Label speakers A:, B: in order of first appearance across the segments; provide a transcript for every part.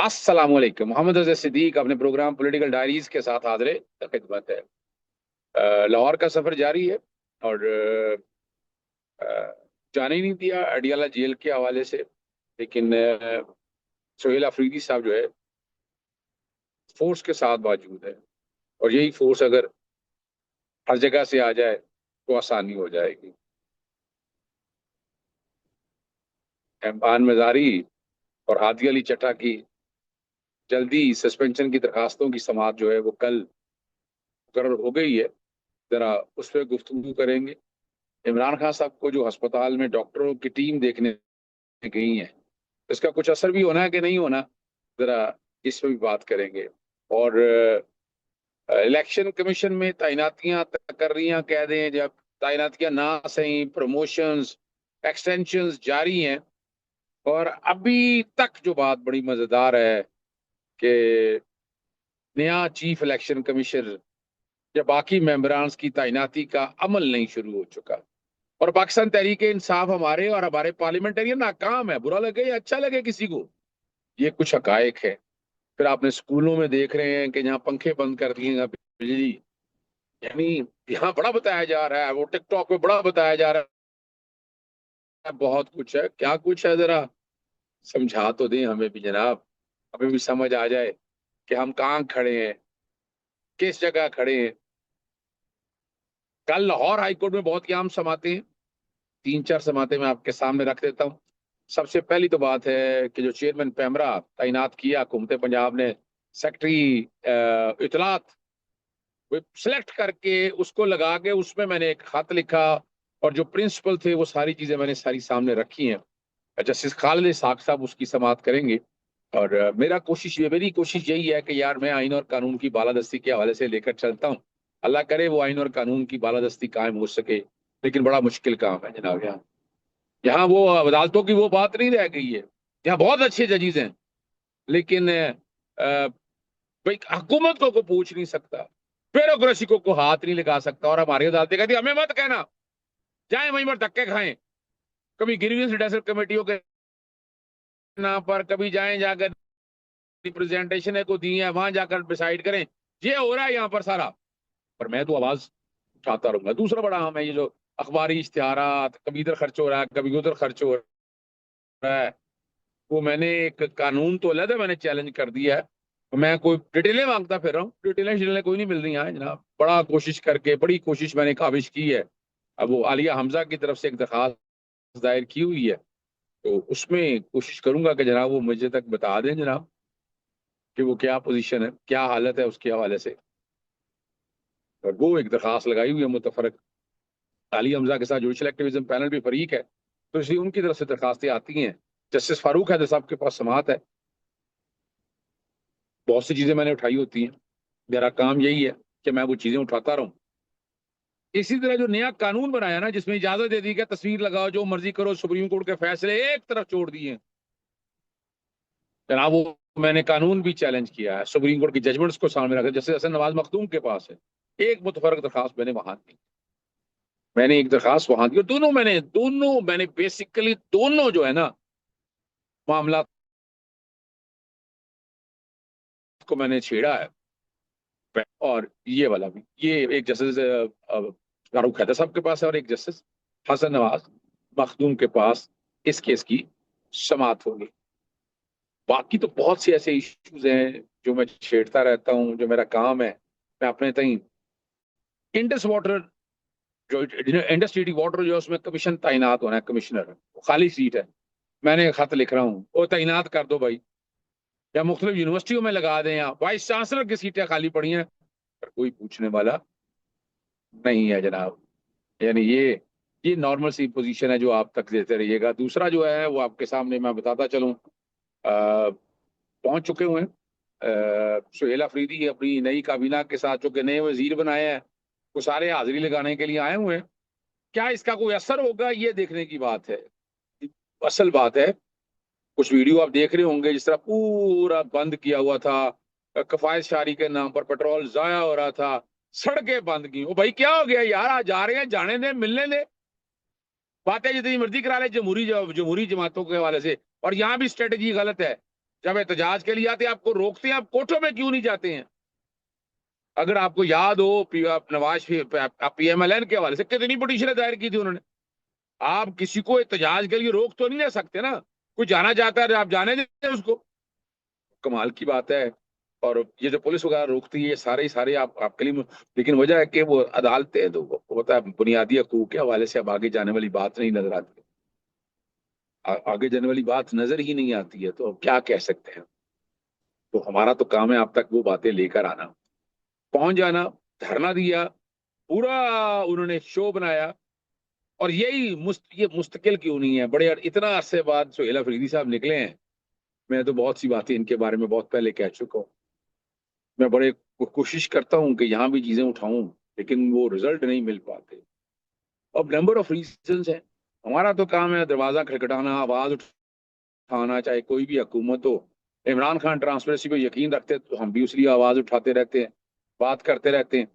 A: अस्सलामुअलैकुम। मोहम्मद अज़हर सिद्दीक अपने programme political diaries के साथ हाजिर खिदमत है। लाहौर का सफर जारी है और जाने ही नहीं दिया अडियाला जेल के हवाले से। लेकिन सुहेल अफरीदी साहब जो है फोर्स के साथ मौजूद है, और यही फोर्स अगर हर जगह से आ जाए तो आसानी हो जाएगी। एहसान मजारी और हादी अली चट्टा की जल्दी सस्पेंशन की दरखास्तों की समाअत जो है वो कल मुकर्रर हो गई है। जरा उस पर गुफ्तगू करेंगे। इमरान खान साहब को जो अस्पताल में डॉक्टरों की टीम देखने गई है, इसका कुछ असर भी होना है कि नहीं होना, जरा इस पर भी बात करेंगे। और इलेक्शन कमीशन में तैनातियां तकर्रियां कह दें, जब तैनातियां ना सही, प्रमोशंस एक्सटेंशंस जारी हैं। और अभी तक जो बात बड़ी मजेदार है कि नया चीफ इलेक्शन कमिश्नर या बाकी मेंबरान की तैनाती का अमल नहीं शुरू हो चुका। और पाकिस्तान तहरीक इंसाफ हमारे और हमारे पार्लियामेंटेरियन नाकाम है, बुरा लगे या अच्छा लगे किसी को, ये कुछ हकायक है। फिर आपने स्कूलों में देख रहे हैं कि यहाँ पंखे बंद कर दिए हैं, बिजली, यानी यहाँ बड़ा बताया जा रहा है, वो टिकटॉक पे बड़ा बताया जा रहा है, बहुत कुछ है। क्या कुछ है, जरा समझा तो दें हमें भी जनाब, हमें भी समझ आ जाए कि हम कहाँ खड़े हैं, किस जगह खड़े हैं। कल लाहौर हाईकोर्ट में बहुत ही आम समाते हैं, तीन चार समाते मैं आपके सामने रख देता हूँ। सबसे पहली तो बात है कि जो चेयरमैन पैमरा तैनात किया हुकूमत पंजाब ने, सेक्रेटरी इतलात, वो सिलेक्ट करके उसको लगा के उसमें मैंने एक खत लिखा, और जो प्रिंसिपल थे वो सारी चीजें मैंने सारी सामने रखी हैं। जस्टिस खालिद इसहाक साहब उसकी समाअत करेंगे। और मेरी कोशिश यही है कि यार मैं आइन और कानून की बालादस्ती के हवाले से लेकर चलता हूँ। अल्लाह करे वो आइन और कानून की बालादस्ती कायम हो सके, लेकिन बड़ा मुश्किल काम है जनाब। यहाँ यहाँ वो अदालतों की वो बात नहीं रह गई है। यहाँ बहुत अच्छे जजीज हैं, लेकिन भाई हुकूमत को पूछ नहीं सकता, ब्यूरोक्रेसी को हाथ नहीं लगा सकता। और हमारी अदालतें कहती हमें मत कहना, जाए वहीं पर धक्के खाएं। कभी ग्रीवियंस रिडर्सल कमेटियों के नाम पर, कभी जाएं जाकर रिप्रेजेंटेशन को दी है, वहां जाकर डिसाइड करें। ये हो रहा है यहाँ पर सारा, पर मैं तो आवाज उठाता रहूंगा। दूसरा बड़ा हम है, ये जो अखबारी इश्तिहारात, कभी इधर खर्च हो रहा है, कभी उधर खर्च हो रहा है, वो मैंने एक कानून तो अलग है, मैंने चैलेंज कर दिया है। मैं कोई डिटेलें मांगता फिर रहा हूँ, डिटेलें कोई नहीं मिल रही है जनाब। बड़ा कोशिश करके, बड़ी कोशिश मैंने काबिश की है। अब वो आलिया हमजा की तरफ से एक दरखास्त दायर की हुई है, तो उसमें कोशिश करूंगा कि जनाब वो मुझे तक बता दें जनाब कि वो क्या पोजीशन है, क्या हालत है उसके हवाले से। और वो एक दरखास्त लगाई हुई है मुतफरक, आलिया हमजा के साथ जुडिशल एक्टिविज्म पैनल भी फरीक है, तो इसलिए उनकी तरफ से दरखास्तें आती हैं। जस्टिस फारूक हैदर साहब के पास समाअत है, बहुत सी चीजें मैंने उठाई होती हैं। मेरा काम यही है कि मैं वो चीजें उठाता रहूं। इसी तरह जो नया कानून बनाया ना, जिसमें इजाजत दे दी कि तस्वीर लगाओ, जो मर्जी करो, सुप्रीम कोर्ट के फैसले एक तरफ छोड़ दिए जनाब, वो मैंने कानून भी चैलेंज किया है, सुप्रीम कोर्ट की जजमेंट्स को सामने रखा। जैसे हसन नवाज मखदूम के पास है एक मुतफरक दरखास्त, मैंने वहां दी, मैंने एक दरखास्त वहां दी, और दोनों मैंने बेसिकली दोनों जो है ना मामला को मैंने छेड़ा है। और ये वाला भी, ये एक जस्टिस फारूक हैदर साहब के पास है, और एक जस्टिस हसन नवाज मखदूम के पास इस केस की समाअत होगी। बाकी तो बहुत से ऐसे इश्यूज हैं जो मैं छेड़ता रहता हूँ, जो मेरा काम है। मैं अपने तई इंडस वाटर, जो इंडस सिटी वाटर जो है उसमें कमीशन तैनात होना है, कमिश्नर वो खाली सीट है। मैंने खत लिख रहा हूँ वो तैनात कर दो भाई, या मुख्तलिफ यूनिवर्सिटियों में लगा दें, या वाइस चांसलर की सीटें खाली पड़ी हैं, पर कोई पूछने वाला नहीं है जनाब। यानी ये नॉर्मल सी पोजीशन है जो आप तक देते रहिएगा। दूसरा जो है वो आपके सामने मैं बताता चलूं, पहुंच चुके हुए हैं सुहेल अफरीदी अपनी नई काबीना के साथ, जो कि नए वजीर बनाए हैं, वो सारे हाजिरी लगाने के लिए आए हुए हैं। क्या इसका कोई असर होगा, ये देखने की बात है। असल बात है, कुछ वीडियो आप देख रहे होंगे जिस तरह पूरा बंद किया हुआ था, कफायत शारी के नाम पर पेट्रोल जाया हो रहा था, सड़कें बंद की। ओ भाई क्या हो गया यार, आज जा रहे हैं, जाने दे, मिलने दे, बातें जितनी मर्जी करा ले जमहूरी जमहूरी जमातों के हवाले से। और यहाँ भी स्ट्रेटेजी गलत है। जब एहतजाज के लिए आते हैं आपको रोकते हैं, आप कोर्टों में क्यों नहीं जाते हैं? अगर आपको याद हो नवाज PMLN के हवाले से कितनी पिटीशनें दायर की थी उन्होंने। आप किसी को एहतजाज के लिए रोक तो नहीं ले सकते ना। कोई जाना चाहता है आप जाने दें उसको। कमाल की बात है। और ये जो पुलिस वगैरह रोकती है, ये सारे ही सारे आपके लिए, लेकिन वजह है कि वो अदालतें तो वो होता है बुनियादी हकूक के हवाले से अब आगे जाने वाली बात नहीं नजर आती। आगे जाने वाली बात नजर ही नहीं आती है, तो अब क्या कह सकते हैं। तो हमारा तो काम है आप तक वो बातें लेकर आना, पहुंच जाना। धरना दिया, पूरा उन्होंने शो बनाया। और ये मुस्तकिल क्यों नहीं है, बड़े इतना अरसे बाद सुहेल अफरीदी साहब निकले हैं। मैं तो बहुत सी बातें इनके बारे में बहुत पहले कह चुका हूँ। मैं बड़े कोशिश करता हूँ कि यहाँ भी चीजें उठाऊं, लेकिन वो रिजल्ट नहीं मिल पाते। अब नंबर ऑफ रीजंस हैं। हमारा तो काम है दरवाजा खटखटाना, आवाज उठाना, चाहे कोई भी हुकूमत हो। इमरान खान ट्रांसपेरेंसी पे यकीन रखते हैं, तो हम भी उसलिए आवाज उठाते रहते हैं, बात करते रहते हैं।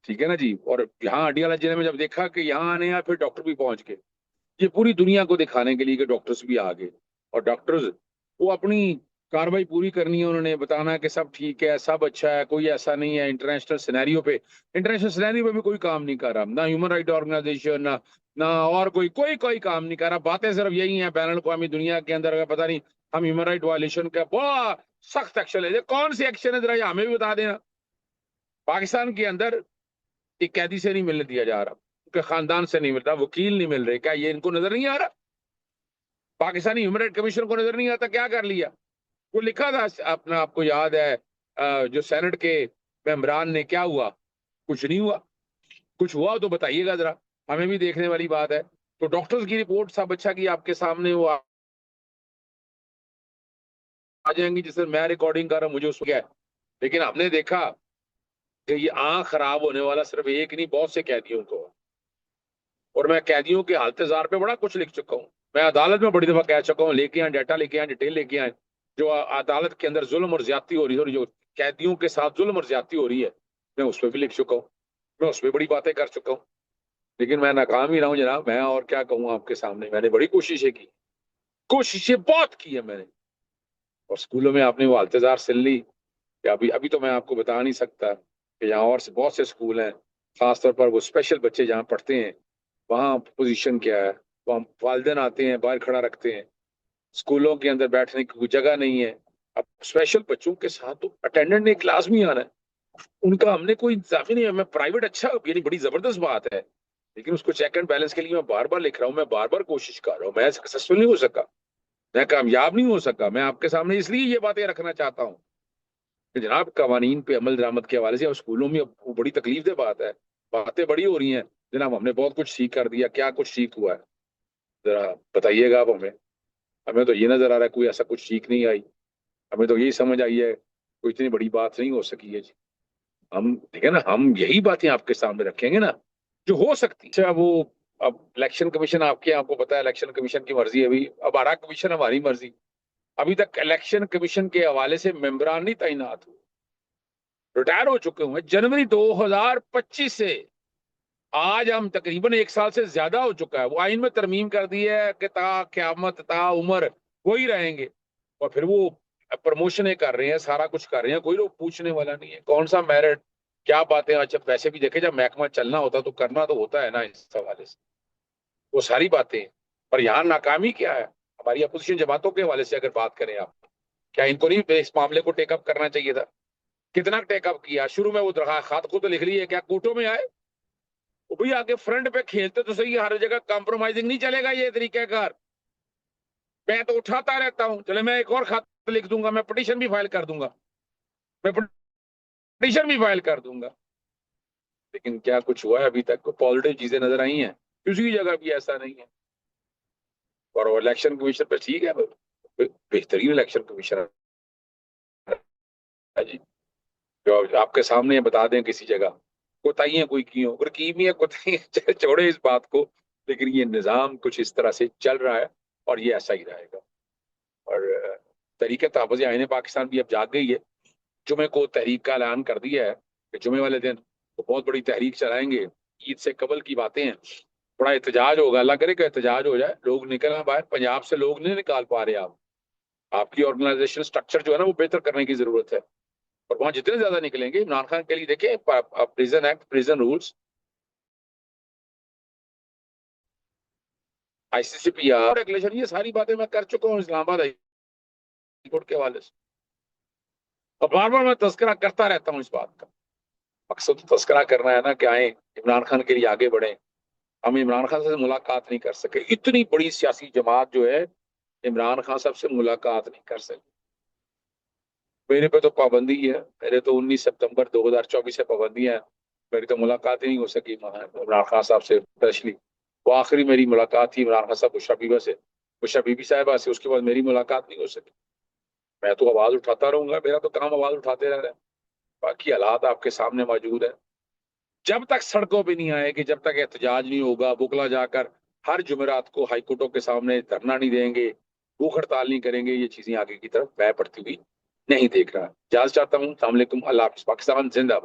A: ठीक है ना जी। और यहाँ अडियाला जिले में जब देखा कि यहाँ आने हैं, फिर डॉक्टर भी पहुंच गए, ये पूरी दुनिया को दिखाने के लिए कि डॉक्टर्स भी आ गए। और डॉक्टर्स वो अपनी कार्रवाई पूरी करनी है, उन्होंने बताना है कि सब ठीक है, सब अच्छा है, कोई ऐसा नहीं है। इंटरनेशनल सिनेरियो पे भी कोई काम नहीं कर रहा, ना ह्यूमन राइट ऑर्गेनाइजेशन, ना ना और कोई कोई कोई काम नहीं कर रहा। बातें सिर्फ यही हैं बैन अवी दुनिया के अंदर, पता नहीं हम ह्यूमन राइट वायलेशन का बहुत सख्त एक्शन ले। कौन सी एक्शन है, जरा ये हमें भी बता देना। पाकिस्तान के अंदर एक कैदी से नहीं मिलने दिया जा रहा, उनके खानदान से नहीं मिल रहा, वकील नहीं मिल रहे, क्या ये इनको नजर नहीं आ रहा? पाकिस्तानी ह्यूमन राइट कमीशन को नजर नहीं आता? क्या कर लिया? वो लिखा था अपना, आपको याद है जो सेनेट के मेंबरान ने, क्या हुआ? कुछ नहीं हुआ। कुछ हुआ तो बताइएगा जरा, हमें भी देखने वाली बात है। तो डॉक्टर्स की रिपोर्ट सब अच्छा की आपके सामने वो आ जाएंगी, जिससे मैं रिकॉर्डिंग कर रहा हूँ, मुझे उसको क्या है। लेकिन हमने देखा कि ये आंख खराब होने वाला सिर्फ एक नहीं, बहुत से कैदियों को। और मैं कैदियों के हालतजार पे बड़ा कुछ लिख चुका हूँ। मैं अदालत में बड़ी दफा कह चुका हूँ, लेके आए डाटा, लेके आए डिटेल, लेके आए। जो अदालत के अंदर जुल्म और ज्यादती हो रही है, और जो कैदियों के साथ जुल्म और ज्यादती हो रही है, मैं उस पर भी लिख चुका हूँ। मैं उस पर बड़ी बातें कर चुका हूँ। लेकिन मैं नाकाम ही रहा हूँ जनाब। मैं और क्या कहूँ आपके सामने, मैंने बड़ी कोशिशें की, कोशिशें बहुत की है मैंने। और स्कूलों में आपने वो हालतजार सिल ली कि अभी अभी तो मैं आपको बता नहीं सकता कि यहाँ और से बहुत से स्कूल हैं, खासतौर पर वो स्पेशल बच्चे जहाँ पढ़ते हैं, वहाँ पोजीशन क्या है। वहाँ वालिदैन आते हैं, बाहर खड़ा रखते हैं, स्कूलों के अंदर बैठने की कोई जगह नहीं है। अब स्पेशल बच्चों के साथ तो अटेंडेंट ने क्लास में आना है, उनका हमने कोई इंतजाम ही नहीं है। मैं प्राइवेट, अच्छा यानी बड़ी जबरदस्त बात है, लेकिन उसको चेक एंड बैलेंस के लिए मैं बार बार लिख रहा हूँ, मैं बार बार कोशिश कर रहा हूँ, मैं सक्सेसफुल नहीं हो सका, मैं कामयाब नहीं हो सका। मैं आपके सामने इसलिए ये बातें रखना चाहता हूँ कि जनाब कवानीन पे अमल दरामद के हवाले से अब स्कूलों में अब वो बड़ी तकलीफ दे बात है। बातें बड़ी हो रही हैं जनाब, हमने बहुत कुछ सीख कर दिया, क्या कुछ सीख हुआ है जरा बताइएगा आप हमें। हमें तो ये नजर आ रहा है कोई ऐसा कुछ सीख नहीं आई। हमें तो यही समझ आई है कोई इतनी बड़ी बात नहीं हो सकी है जी। हम ठीक है ना, हम यही बातें आपके सामने रखेंगे ना जो हो सकती है। अच्छा वो, अब इलेक्शन कमीशन आपके, आपको पता है इलेक्शन कमीशन की मर्जी है अभी, अब आ रहा कमीशन हमारी मर्जी। अभी तक इलेक्शन कमीशन के हवाले से मेंबरान नहीं तैनात हुए, रिटायर हो चुके हुए जनवरी 2025 से। आज हम तकरीबन एक साल से ज्यादा हो चुका है। वो आइन में तरमीम कर दी है कि ता क्यामत ता उम्र वही रहेंगे। और फिर वो प्रमोशनें कर रहे हैं, सारा कुछ कर रहे हैं, कोई लोग पूछने वाला नहीं है कौन सा मेरिट, क्या बातें। अच्छा वैसे भी देखे, जब महकमा चलना होता तो करना तो होता है ना इस हवाले से, वो सारी बातें। पर यहाँ नाकामी क्या है हमारी अपोजिशन जमातों के हवाले से अगर बात करें आप, क्या इनको नहीं इस मामले को टेकअप करना चाहिए था? कितना टेकअप किया? शुरू में वो दरखास्त को तो लिख ली है, क्या कोर्टों में आए? वो भी आके फ्रंट पे खेलते तो सही, हर जगह कॉम्प्रोमाइजिंग नहीं चलेगा ये तरीकेकार। मैं तो उठाता रहता हूँ, चले मैं एक और खत लिख दूंगा, मैं पिटीशन भी फाइल कर दूंगा, मैं पिटीशन भी फाइल कर दूंगा। लेकिन क्या कुछ हुआ है अभी तक? कोई पॉजिटिव चीजें नजर आई हैं? किसी जगह भी ऐसा नहीं है। और इलेक्शन कमीशन पे ठीक है, बेहतरीन इलेक्शन कमीशन है जी। जो आपके सामने बता दें किसी जगह कोताहियां कोई की हो, और की भी है कोताहियां छोड़े इस बात को, लेकिन ये निजाम कुछ इस तरह से चल रहा है और ये ऐसा ही रहेगा। और तहरीक तहफ़्फ़ुज़ आईन पाकिस्तान भी अब जाग गई है। जुमे को तहरीक का ऐलान कर दिया है कि जुमे वाले दिन तो बहुत बड़ी तहरीक चलाएंगे। ईद से कबल की बातें हैं, बड़ा एहतजाज होगा, अल्लाह करे कि एहतजाज हो जाए, लोग निकलना बाहर। पंजाब से लोग नहीं निकाल पा रहे आप, आपकी ऑर्गेनाइजेशन स्ट्रक्चर जो है ना वो बेहतर करने की जरूरत है। और वहां जितने ज्यादा निकलेंगे, इमरान खान के लिए देखें, prison act, prison rules, ICCPR, regulation, ये सारी बातें मैं कर चुका हूँ इस्लामाबाद हाई कोर्ट के हवाले से। और बार बार मैं तस्करा करता रहता हूँ इस बात का। मकसद तो तस्करा करना है ना कि आए इमरान खान के लिए आगे बढ़े। हम इमरान खान से मुलाकात नहीं कर सके, इतनी बड़ी सियासी जमात जो है इमरान खान साहब से मुलाकात नहीं कर सकी। मेरे पे तो पाबंदी है, मेरे तो 19 सितंबर 2024 से पाबंदियां हैं। मेरी तो मुलाकात ही नहीं हो सकी इमरान खान साहब से स्पेशली। वो आखिरी मेरी मुलाकात थी इमरान खान साहब बुशरा बीबी साहिबा से, उसके बाद मेरी मुलाकात नहीं हो सकी। मैं तो आवाज उठाता रहूंगा, मेरा तो काम आवाज उठाते रहना है। बाकी हालात आपके सामने मौजूद है। जब तक सड़कों पे नहीं आएगी, जब तक एहतजाज नहीं होगा, बुकला जाकर हर जुमेरात को हाईकोर्टों के सामने धरना नहीं देंगे, भूख हड़ताल नहीं करेंगे, ये चीजें आगे की तरफ मैं पड़ती हुई नहीं देख रहा। इजाजत चाहता हूँ। अस्सलाम वालेकुम, अल्लाह हाफिज, पाकिस्तान जिंदाबाद।